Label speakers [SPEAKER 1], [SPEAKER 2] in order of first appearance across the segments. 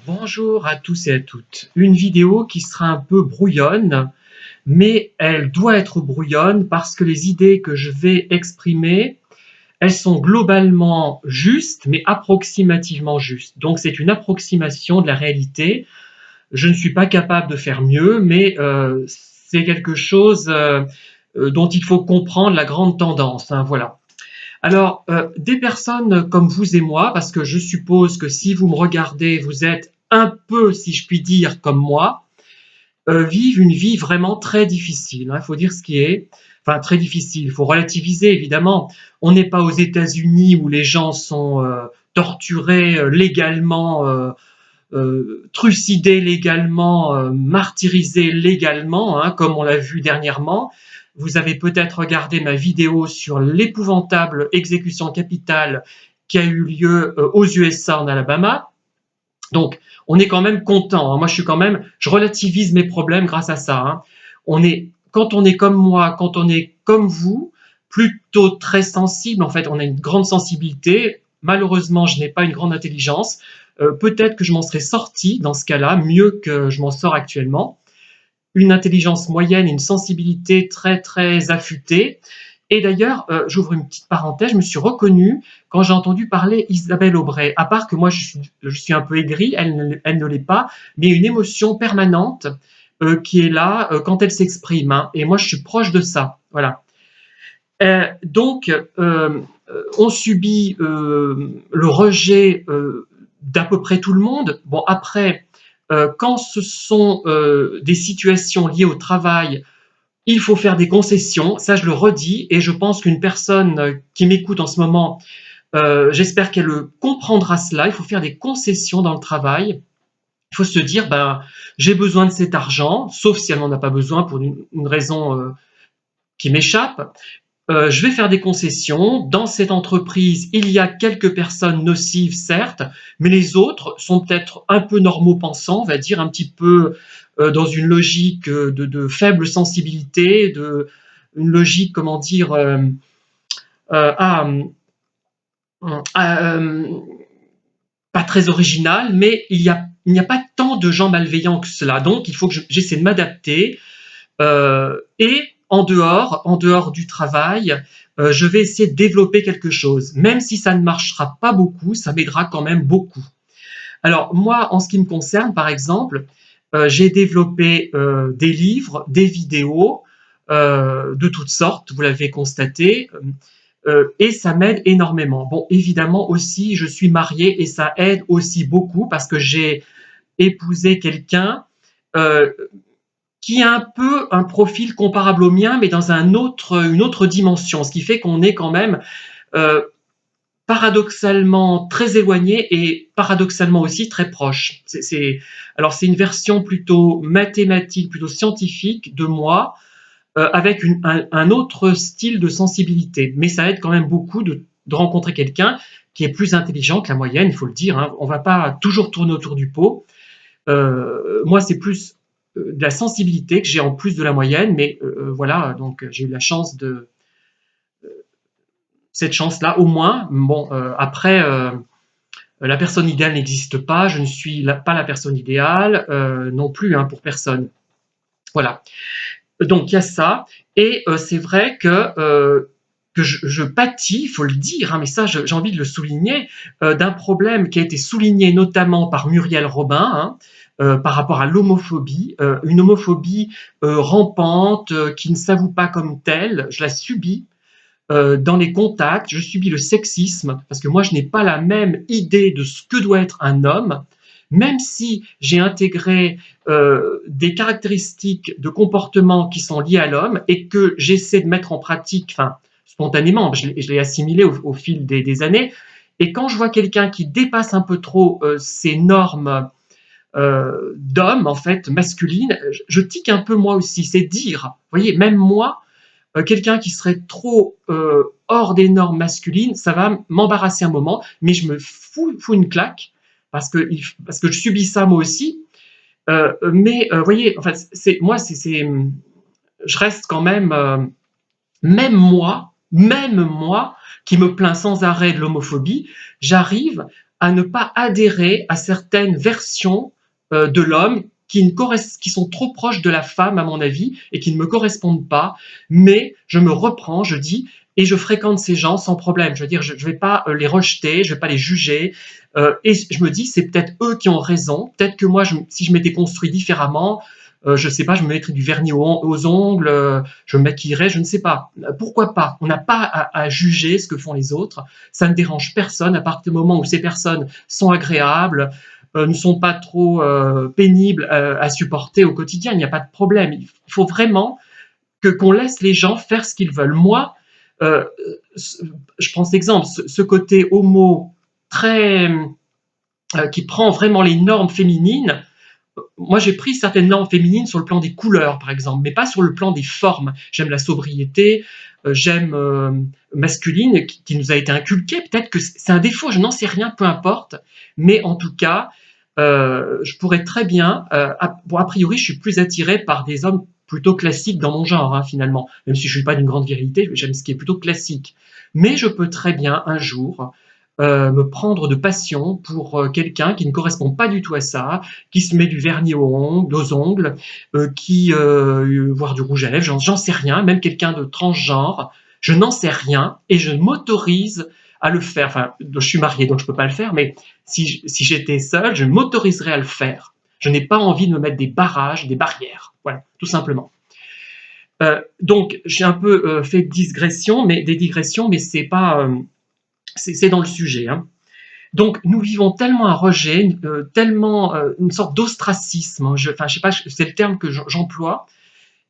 [SPEAKER 1] Bonjour à tous et à toutes. Une vidéo qui sera un peu brouillonne, mais elle doit être brouillonne parce que les idées que je vais exprimer, elles sont globalement justes, mais approximativement justes. Donc c'est une approximation de la réalité. Je ne suis pas capable de faire mieux, mais c'est quelque chose dont il faut comprendre la grande tendance, hein, voilà. Alors, des personnes comme vous et moi, parce que je suppose que si vous me regardez, vous êtes un peu, si je puis dire, comme moi, vivent une vie vraiment très difficile, hein, il faut dire ce qui est. Enfin, très difficile, il faut relativiser, évidemment. On n'est pas aux États-Unis où les gens sont torturés légalement, trucidés légalement, martyrisés légalement, hein, comme on l'a vu dernièrement. Vous avez peut-être regardé ma vidéo sur l'épouvantable exécution capitale qui a eu lieu aux USA en Alabama. Donc, on est quand même content, hein. Moi, je relativise mes problèmes grâce à ça, hein. Quand on est comme moi, quand on est comme vous, plutôt très sensible, en fait, on a une grande sensibilité. Malheureusement, je n'ai pas une grande intelligence. Peut-être que je m'en serais sorti dans ce cas-là, mieux que je m'en sors actuellement. Une intelligence moyenne et une sensibilité très très affûtée. Et d'ailleurs, j'ouvre une petite parenthèse, je me suis reconnu quand j'ai entendu parler Isabelle Aubray. À part que moi, je suis un peu aigri, elle ne l'est pas, mais une émotion permanente qui est là quand elle s'exprime, hein. Et moi, je suis proche de ça. Voilà. Donc, on subit le rejet d'à peu près tout le monde. Bon, après, quand ce sont des situations liées au travail, il faut faire des concessions, ça je le redis, et je pense qu'une personne qui m'écoute en ce moment, j'espère qu'elle comprendra cela. Il faut faire des concessions dans le travail. Il faut se dire, ben, j'ai besoin de cet argent, sauf si elle n'en a pas besoin pour une raison qui m'échappe. Je vais faire des concessions. Dans cette entreprise, il y a quelques personnes nocives, certes, mais les autres sont peut-être un peu normaux pensants, on va dire un petit peu dans une logique de faible sensibilité, une logique, comment dire, à, à, pas très originale, mais il n'y a pas tant de gens malveillants que cela. Donc, il faut que j'essaie de m'adapter. Et en dehors du travail, je vais essayer de développer quelque chose. Même si ça ne marchera pas beaucoup, ça m'aidera quand même beaucoup. Alors moi, en ce qui me concerne, par exemple, j'ai développé des livres, des vidéos de toutes sortes, vous l'avez constaté, et ça m'aide énormément. Bon, évidemment aussi, je suis marié et ça aide aussi beaucoup parce que j'ai épousé quelqu'un euh, qui a un peu un profil comparable au mien, mais dans une autre dimension, ce qui fait qu'on est quand même euh, paradoxalement très éloigné et paradoxalement aussi très proche. Alors c'est une version plutôt mathématique, plutôt scientifique de moi, avec un autre style de sensibilité. Mais ça aide quand même beaucoup de rencontrer quelqu'un qui est plus intelligent que la moyenne, il faut le dire, hein. On ne va pas toujours tourner autour du pot. Moi, c'est plus de la sensibilité que j'ai en plus de la moyenne, mais voilà, donc j'ai eu la chance de cette chance-là, au moins. Bon, après, la personne idéale n'existe pas, je ne suis pas la personne idéale non plus, hein, pour personne. Voilà. Donc il y a ça, et c'est vrai que je pâtis, il faut le dire, hein, mais ça j'ai envie de le souligner, d'un problème qui a été souligné notamment par Muriel Robin, hein, par rapport à l'homophobie, une homophobie rampante, qui ne s'avoue pas comme telle, je la subis dans les contacts, je subis le sexisme, parce que moi je n'ai pas la même idée de ce que doit être un homme, même si j'ai intégré des caractéristiques de comportement qui sont liées à l'homme et que j'essaie de mettre en pratique, enfin spontanément, je l'ai assimilé au fil des années, et quand je vois quelqu'un qui dépasse un peu trop ces normes d'homme, en fait, masculine, je tique un peu moi aussi, c'est dire, vous voyez, même moi, quelqu'un qui serait trop hors des normes masculines, ça va m'embarrasser un moment, mais je me fous une claque parce que je subis ça moi aussi. Mais vous voyez, enfin, je reste quand même, même moi, qui me plains sans arrêt de l'homophobie, j'arrive à ne pas adhérer à certaines versions de l'homme qui sont trop proches de la femme, à mon avis, et qui ne me correspondent pas, mais je me reprends, je dis, et je fréquente ces gens sans problème. Je veux dire, je ne vais pas les rejeter, je ne vais pas les juger, et je me dis, c'est peut-être eux qui ont raison, peut-être que moi, si je m'étais construit différemment, je ne sais pas, je me mettrais du vernis aux ongles, je me maquillerais, je ne sais pas. Pourquoi pas? On n'a pas à juger ce que font les autres, ça ne dérange personne à partir du moment où ces personnes sont agréables, ne sont pas trop pénibles à supporter au quotidien, il n'y a pas de problème. Il faut vraiment qu'on laisse les gens faire ce qu'ils veulent. Moi, je prends cet exemple, ce côté homo très qui prend vraiment les normes féminines. Moi, j'ai pris certaines normes féminines sur le plan des couleurs, par exemple, mais pas sur le plan des formes. J'aime la sobriété, j'aime masculine, qui nous a été inculquée. Peut-être que c'est un défaut, je n'en sais rien, peu importe. Mais en tout cas, je pourrais très bien, bon, a priori, je suis plus attiré par des hommes plutôt classiques dans mon genre, hein, finalement. Même si je ne suis pas d'une grande virilité, j'aime ce qui est plutôt classique. Mais je peux très bien, un jour, me prendre de passion pour quelqu'un qui ne correspond pas du tout à ça, qui se met du vernis aux ongles, voire du rouge à lèvres, j'en sais rien, même quelqu'un de transgenre, je n'en sais rien et je m'autorise à le faire. Enfin, je suis marié donc je ne peux pas le faire, mais si j'étais seul, je m'autoriserais à le faire. Je n'ai pas envie de me mettre des barrages, des barrières. Voilà, tout simplement. Donc, j'ai un peu fait des digressions, mais c'est pas, c'est dans le sujet. Hein. Donc, nous vivons tellement un rejet, tellement une sorte d'ostracisme. Hein, je sais pas, c'est le terme que j'emploie.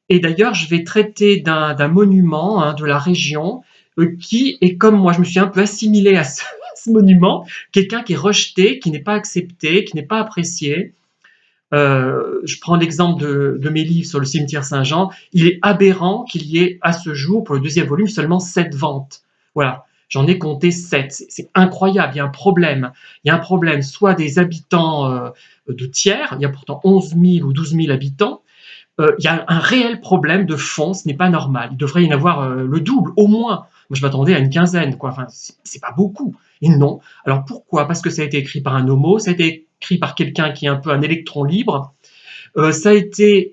[SPEAKER 1] Et d'ailleurs, je vais traiter d'un monument hein, de la région qui est comme moi. Je me suis un peu assimilé à ce monument. Quelqu'un qui est rejeté, qui n'est pas accepté, qui n'est pas apprécié. Je prends l'exemple de mes livres sur le cimetière Saint-Jean. Il est aberrant qu'il y ait à ce jour, pour le 2e volume, seulement 7 ventes. Voilà. J'en ai compté 7. C'est incroyable, il y a un problème. Il y a un problème, soit des habitants de tiers, il y a pourtant 11 000 ou 12 000 habitants. Il y a un réel problème de fond, ce n'est pas normal. Il devrait y en avoir le double, au moins. Moi, je m'attendais à une quinzaine, quoi. Enfin, c'est pas beaucoup. Et non. Alors pourquoi? Parce que ça a été écrit par un homo, ça a été écrit par quelqu'un qui est un peu un électron libre, ça a été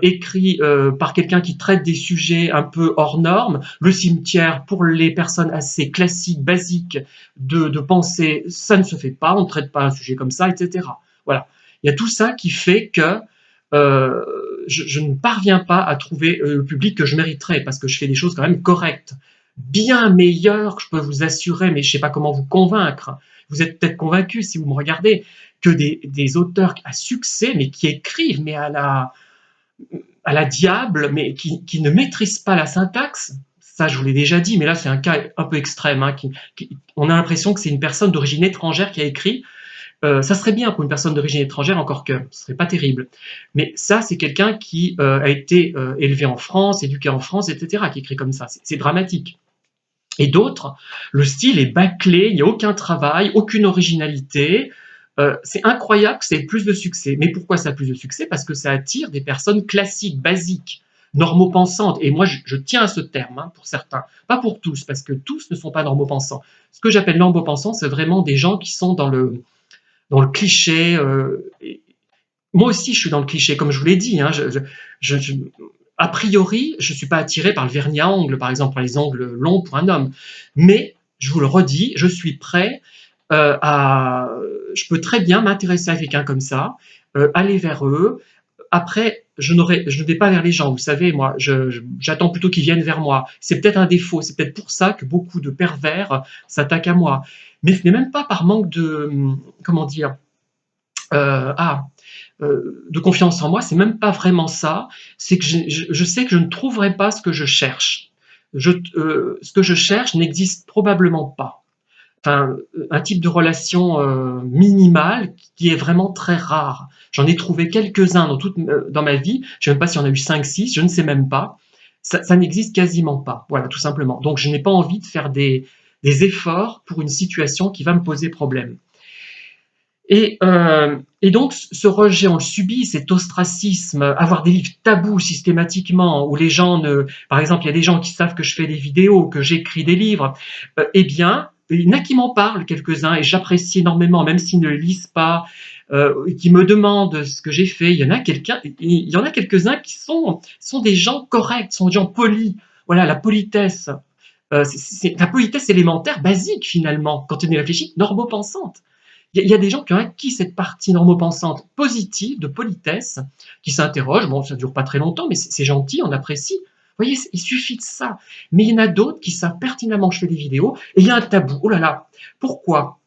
[SPEAKER 1] écrit par quelqu'un qui traite des sujets un peu hors normes. Le cimetière, pour les personnes assez classiques, basiques de pensée, ça ne se fait pas, on ne traite pas un sujet comme ça, etc. Voilà. Il y a tout ça qui fait que je ne parviens pas à trouver le public que je mériterais, parce que je fais des choses quand même correctes. Bien meilleures, je peux vous assurer, mais je ne sais pas comment vous convaincre. Vous êtes peut-être convaincu si vous me regardez, que des auteurs à succès, mais qui écrivent, mais à la diable, mais qui ne maîtrisent pas la syntaxe. Ça, je vous l'ai déjà dit, mais là, c'est un cas un peu extrême. Hein, on a l'impression que c'est une personne d'origine étrangère qui a écrit. Ça serait bien pour une personne d'origine étrangère, encore que ce serait pas terrible. Mais ça, c'est quelqu'un qui a été élevé en France, éduqué en France, etc., qui écrit comme ça. C'est dramatique. Et d'autres, le style est bâclé, il n'y a aucun travail, aucune originalité. C'est incroyable que ça ait plus de succès. Mais pourquoi ça a plus de succès? Parce que ça attire des personnes classiques, basiques, normopensantes. Et moi, je tiens à ce terme, hein, pour certains. Pas pour tous, parce que tous ne sont pas normopensants. Ce que j'appelle normopensants, c'est vraiment des gens qui sont dans le cliché. Moi aussi, je suis dans le cliché, comme je vous l'ai dit. Hein, a priori, je ne suis pas attiré par le vernis à ongles, par exemple, par les ongles longs pour un homme. Mais, je vous le redis, je suis prêt je peux très bien m'intéresser à quelqu'un comme ça, aller vers eux. Après, je ne vais pas vers les gens, vous savez, moi, j'attends plutôt qu'ils viennent vers moi. C'est peut-être un défaut, c'est peut-être pour ça que beaucoup de pervers s'attaquent à moi. Mais ce n'est même pas par manque de, comment dire, de confiance en moi, c'est même pas vraiment ça, c'est que je sais que je ne trouverai pas ce que je cherche. Ce que je cherche n'existe probablement pas. Enfin, un type de relation minimale qui est vraiment très rare. J'en ai trouvé quelques-uns dans ma vie, je ne sais même pas s'il y en a eu 5, 6, je ne sais même pas. Ça n'existe quasiment pas, voilà, tout simplement. Donc je n'ai pas envie de faire des efforts pour une situation qui va me poser problème. Et donc, ce rejet, on le subit, cet ostracisme, avoir des livres tabous systématiquement, où les gens par exemple, il y a des gens qui savent que je fais des vidéos, que j'écris des livres, eh bien, il y en a qui m'en parlent quelques-uns et j'apprécie énormément, même s'ils ne le lisent pas, qui me demandent ce que j'ai fait. Il y en a quelques-uns qui sont des gens corrects, sont des gens polis. Voilà, la politesse. La politesse élémentaire, basique finalement, quand on y réfléchit, normopensante. Il y a des gens qui ont acquis cette partie normopensante positive de politesse, qui s'interrogent. Bon, ça ne dure pas très longtemps, mais c'est gentil, on apprécie. Vous voyez, il suffit de ça. Mais il y en a d'autres qui savent pertinemment que je fais des vidéos et il y a un tabou. Oh là là, pourquoi?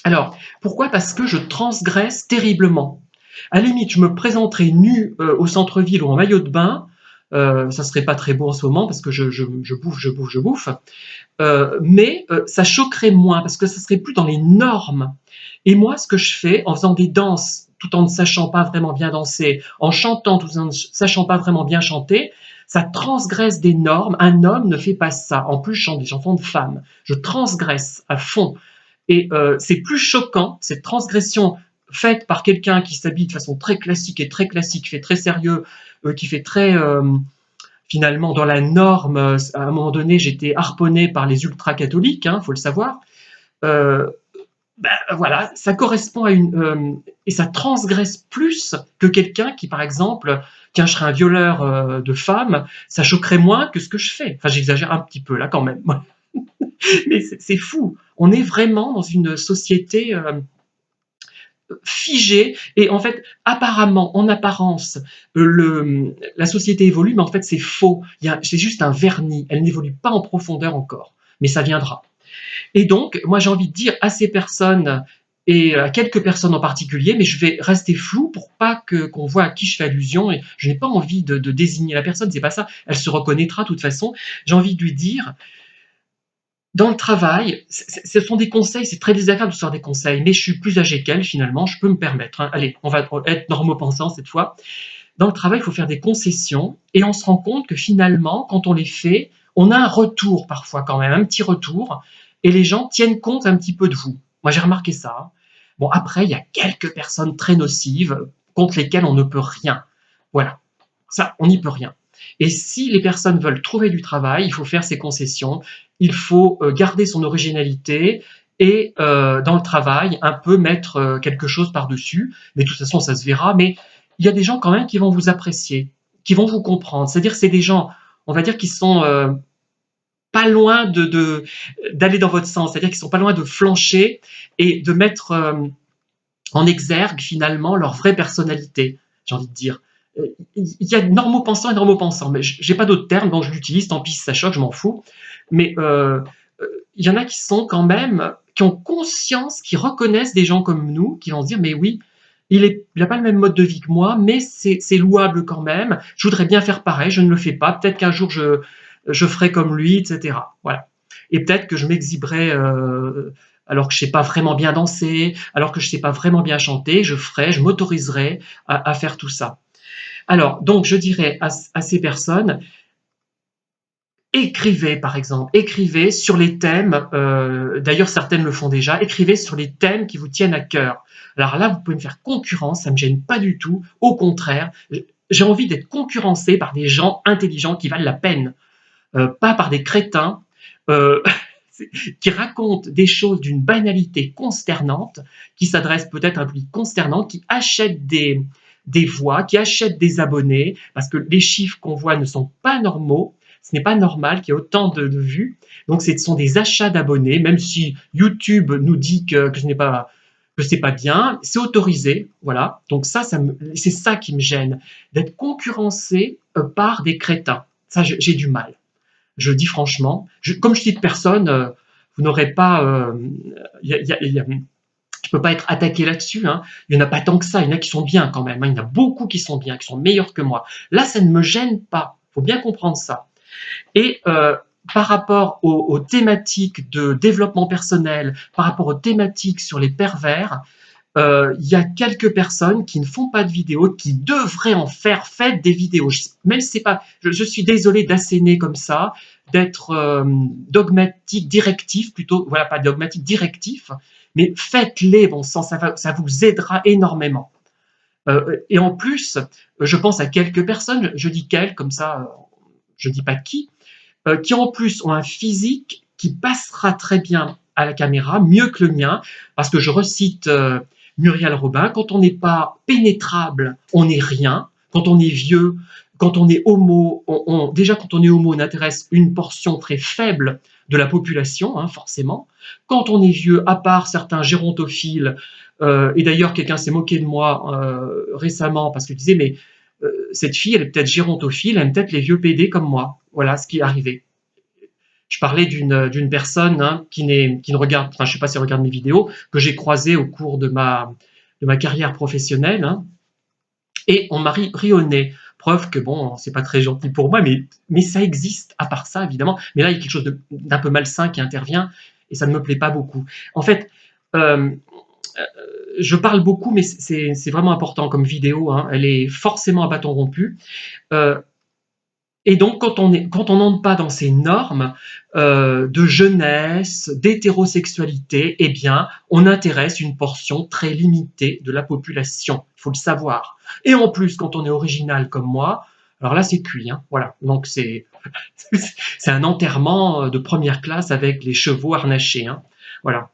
[SPEAKER 1] Alors, pourquoi? Parce que je transgresse terriblement. À la limite, je me présenterai nu au centre-ville ou en maillot de bain. Ça serait pas très beau en ce moment parce que je bouffe. Mais ça choquerait moins parce que ça serait plus dans les normes. Et moi, ce que je fais en faisant des danses tout en ne sachant pas vraiment bien danser, en chantant tout en ne sachant pas vraiment bien chanter, ça transgresse des normes. Un homme ne fait pas ça. En plus, je chante des chansons de femmes. Je transgresse à fond. Et c'est plus choquant, cette transgression faite par quelqu'un qui s'habille de façon très classique et très classique, qui fait très sérieux, qui fait très finalement dans la norme. À un moment donné, j'étais harponné par les ultra-catholiques, hein, faut le savoir. Euh, voilà, ça correspond à et ça transgresse plus que quelqu'un qui, par exemple, tiens, je serais un violeur de femmes, ça choquerait moins que ce que je fais. Enfin, j'exagère un petit peu là quand même. Mais c'est fou. On est vraiment dans une société figée et en fait, apparemment, en apparence, la société évolue, mais en fait, c'est faux. C'est juste un vernis. Elle n'évolue pas en profondeur encore, mais ça viendra. Et donc, moi, j'ai envie de dire à ces personnes et à quelques personnes en particulier, mais je vais rester flou pour pas qu'on voit à qui je fais allusion et je n'ai pas envie de désigner la personne, c'est pas ça. Elle se reconnaîtra de toute façon. J'ai envie de lui dire, dans le travail, ce sont des conseils, c'est très désagréable de se faire des conseils, mais je suis plus âgé qu'elle finalement, je peux me permettre. Hein. Allez, on va être normopensant cette fois. Dans le travail, il faut faire des concessions et on se rend compte que finalement, quand on les fait, on a un retour parfois quand même, un petit retour, et les gens tiennent compte un petit peu de vous. Moi, j'ai remarqué ça. Bon, après, il y a quelques personnes très nocives contre lesquelles on ne peut rien. Voilà, ça, on n'y peut rien. Et si les personnes veulent trouver du travail, il faut faire ces concessions, il faut garder son originalité et dans le travail, un peu mettre quelque chose par-dessus. Mais de toute façon, ça se verra. Mais il y a des gens quand même qui vont vous apprécier, qui vont vous comprendre. C'est-à-dire que c'est des gens, on va dire, qui sont pas loin d'aller dans votre sens, c'est-à-dire qu'ils sont pas loin de flancher et de mettre en exergue finalement leur vraie personnalité, j'ai envie de dire. Il y a normopensant et normopensant, mais j'ai pas d'autres termes, donc je l'utilise, tant pis si ça choque, je m'en fous. Mais il y en a qui sont quand même, qui ont conscience, qui reconnaissent des gens comme nous, qui vont se dire, mais oui, il n'a pas le même mode de vie que moi, mais c'est louable quand même. Je voudrais bien faire pareil, je ne le fais pas. Peut-être qu'un jour je ferai comme lui, etc. Voilà. Et peut-être que je m'exhiberai alors que je sais pas vraiment bien danser, alors que je sais pas vraiment bien chanter, je m'autoriserai à faire tout ça. Alors, donc, je dirais à ces personnes, écrivez, par exemple, écrivez sur les thèmes, d'ailleurs certaines le font déjà, écrivez sur les thèmes qui vous tiennent à cœur. Alors là, vous pouvez me faire concurrence, ça ne me gêne pas du tout, au contraire, j'ai envie d'être concurrencé par des gens intelligents qui valent la peine, pas par des crétins euh, qui racontent des choses d'une banalité consternante, qui s'adressent peut-être à un public consternant, qui achètent des voix, qui achètent des abonnés, parce que les chiffres qu'on voit ne sont pas normaux, ce n'est pas normal qu'il y ait autant de vues, donc ce sont des achats d'abonnés, même si YouTube nous dit que ce n'est pas que c'est pas bien, c'est autorisé, voilà. Donc c'est ça qui me gêne, d'être concurrencé par des crétins. Ça, j'ai du mal. Je le dis franchement. Comme je cite personne, vous n'aurez pas. Je peux pas être attaqué là-dessus. Hein. Il n'y en a pas tant que ça. Il y en a qui sont bien quand même. Hein. Il y en a beaucoup qui sont bien, qui sont meilleurs que moi. Là, ça ne me gêne pas. Il faut bien comprendre ça. Et par rapport aux thématiques de développement personnel, par rapport aux thématiques sur les pervers, il y a quelques personnes qui ne font pas de vidéos, qui devraient en faire. Faites des vidéos. Même si c'est pas, je suis désolé d'asséner comme ça, d'être dogmatique, directif plutôt. Voilà, pas dogmatique, directif. Mais faites-les, bon sang, ça vous aidera énormément. Et en plus, je pense à quelques personnes, je dis quelques, comme ça, je dis pas qui en plus ont un physique qui passera très bien à la caméra, mieux que le mien, parce que je recite Muriel Robin, quand on n'est pas pénétrable, on n'est rien. Quand on est vieux, quand on est homo, déjà quand on est homo, on intéresse une portion très faible de la population, hein, forcément. Quand on est vieux, à part certains gérontophiles, et d'ailleurs quelqu'un s'est moqué de moi récemment parce qu'il disait mais cette fille, elle est peut-être gérontophile, elle aime peut-être les vieux PD comme moi. Voilà ce qui est arrivé. Je parlais d'une personne hein, qui ne regarde, enfin je ne sais pas si elle regarde mes vidéos, que j'ai croisée au cours de ma carrière professionnelle, hein, et on m'a ri au nez. Preuve que bon, c'est pas très gentil pour moi, mais ça existe, à part ça, évidemment. Mais là, il y a quelque chose d'un peu malsain qui intervient, et ça ne me plaît pas beaucoup. En fait, euh, je parle beaucoup, mais c'est vraiment important comme vidéo, hein. Elle est forcément à bâton rompu. Euh, et donc, quand on n'entre pas dans ces normes de jeunesse, d'hétérosexualité, eh bien, on intéresse une portion très limitée de la population. Il faut le savoir. Et en plus, quand on est original comme moi, alors là, c'est cuit. Hein, voilà. Donc, c'est un enterrement de première classe avec les chevaux harnachés. Hein, voilà,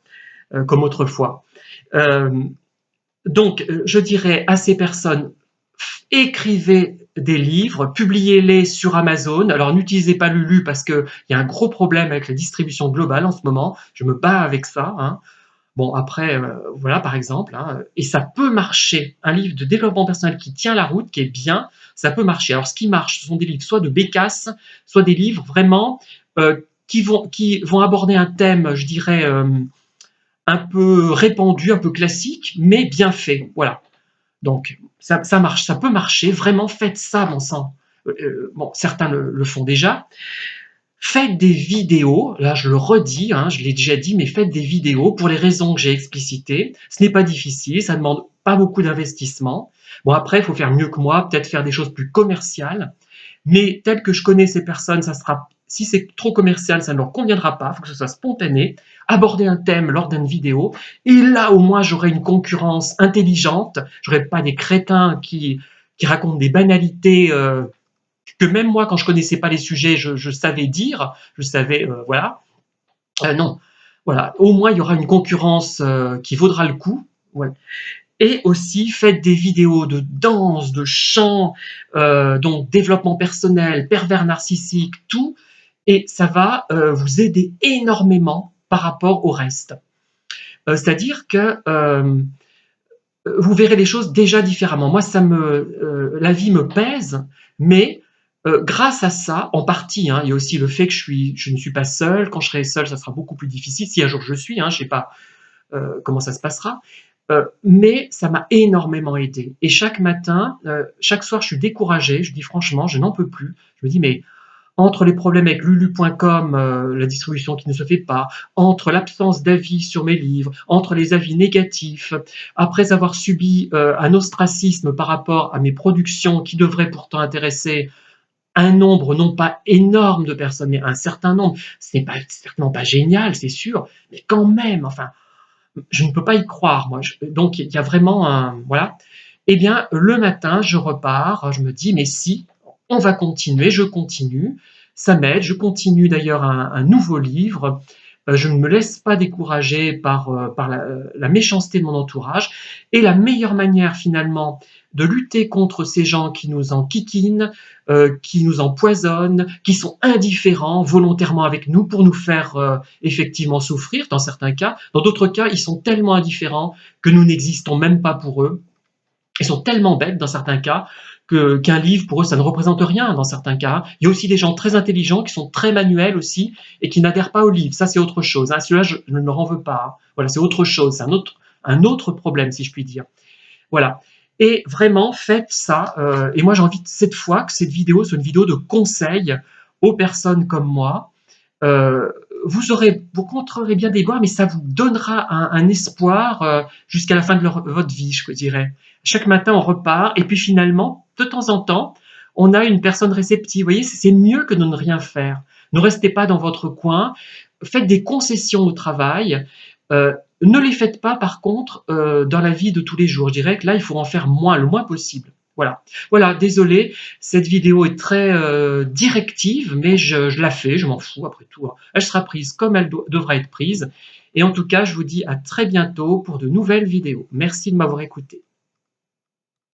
[SPEAKER 1] comme autrefois. Euh, donc, je dirais à ces personnes, écrivez des livres, publiez-les sur Amazon. Alors n'utilisez pas Lulu parce qu'il y a un gros problème avec la distribution globale en ce moment. Je me bats avec ça. Hein. Bon, après, voilà, par exemple. Hein, et ça peut marcher. Un livre de développement personnel qui tient la route, qui est bien, ça peut marcher. Alors ce qui marche, ce sont des livres soit de bécasse, soit des livres vraiment qui vont aborder un thème, je dirais, un peu répandu, un peu classique, mais bien fait. Voilà. Donc, ça marche, ça peut marcher. Vraiment, faites ça, mon sang. Bon, certains le font déjà. Faites des vidéos, là je le redis, hein, je l'ai déjà dit, mais faites des vidéos pour les raisons que j'ai explicitées. Ce n'est pas difficile, ça ne demande pas beaucoup d'investissement. Bon, après, il faut faire mieux que moi, peut-être faire des choses plus commerciales. Mais tel que je connais ces personnes, ça sera, si c'est trop commercial, ça ne leur conviendra pas. Il faut que ce soit spontané. Aborder un thème lors d'une vidéo. Et là, au moins, j'aurai une concurrence intelligente. J'aurai pas des crétins qui racontent des banalités que même moi, quand je connaissais pas les sujets, je savais dire. Je savais, voilà. Non. Voilà. Au moins, il y aura une concurrence qui vaudra le coup. Ouais. Et aussi, faites des vidéos de danse, de chant, donc développement personnel, pervers narcissique, tout. Et ça va vous aider énormément par rapport au reste. C'est-à-dire que vous verrez les choses déjà différemment. Moi, la vie me pèse, mais grâce à ça, en partie, hein, il y a aussi le fait que je ne suis pas seul. Quand je serai seul, ça sera beaucoup plus difficile. Si un jour je suis, hein, je ne sais pas comment ça se passera. Mais ça m'a énormément aidé. Et chaque matin, chaque soir, je suis découragé. Je dis franchement, je n'en peux plus. Je me dis, mais entre les problèmes avec lulu.com, la distribution qui ne se fait pas, entre l'absence d'avis sur mes livres, entre les avis négatifs, après avoir subi un ostracisme par rapport à mes productions qui devraient pourtant intéresser un nombre non pas énorme de personnes, mais un certain nombre, ce n'est pas certainement pas génial, c'est sûr, mais quand même, enfin, je ne peux pas y croire, moi. Donc, il y a vraiment un. Voilà. Eh bien, le matin, je repars, je me dis, mais si, on va continuer, je continue, ça m'aide, je continue d'ailleurs un nouveau livre, je ne me laisse pas décourager par la méchanceté de mon entourage, et la meilleure manière finalement de lutter contre ces gens qui nous enquiquinent, qui nous empoisonnent, qui sont indifférents volontairement avec nous pour nous faire effectivement souffrir dans certains cas. Dans d'autres cas, ils sont tellement indifférents que nous n'existons même pas pour eux. Ils sont tellement bêtes dans certains cas qu'un livre, pour eux, ça ne représente rien dans certains cas. Il y a aussi des gens très intelligents qui sont très manuels aussi et qui n'adhèrent pas au livre. Ça, c'est autre chose. Hein. Celui-là, je ne leur en veux pas. Voilà, c'est autre chose. C'est un autre problème, si je puis dire. Voilà. Et vraiment, faites ça. Et moi, j'ai envie cette fois que cette vidéo soit une vidéo de conseil aux personnes comme moi. Euh, vous rencontrerez bien des bois, mais ça vous donnera un espoir jusqu'à la fin de votre vie, je dirais. Chaque matin, on repart, et puis finalement, de temps en temps, on a une personne réceptive. Vous voyez, c'est mieux que de ne rien faire. Ne restez pas dans votre coin, faites des concessions au travail. Ne les faites pas, par contre, dans la vie de tous les jours. Je dirais que là, il faut en faire moins, le moins possible. Voilà. Voilà, désolé, cette vidéo est très directive, mais je la fais, je m'en fous après tout. Hein. Elle sera prise comme elle devra être prise. Et en tout cas, je vous dis à très bientôt pour de nouvelles vidéos. Merci de m'avoir écouté.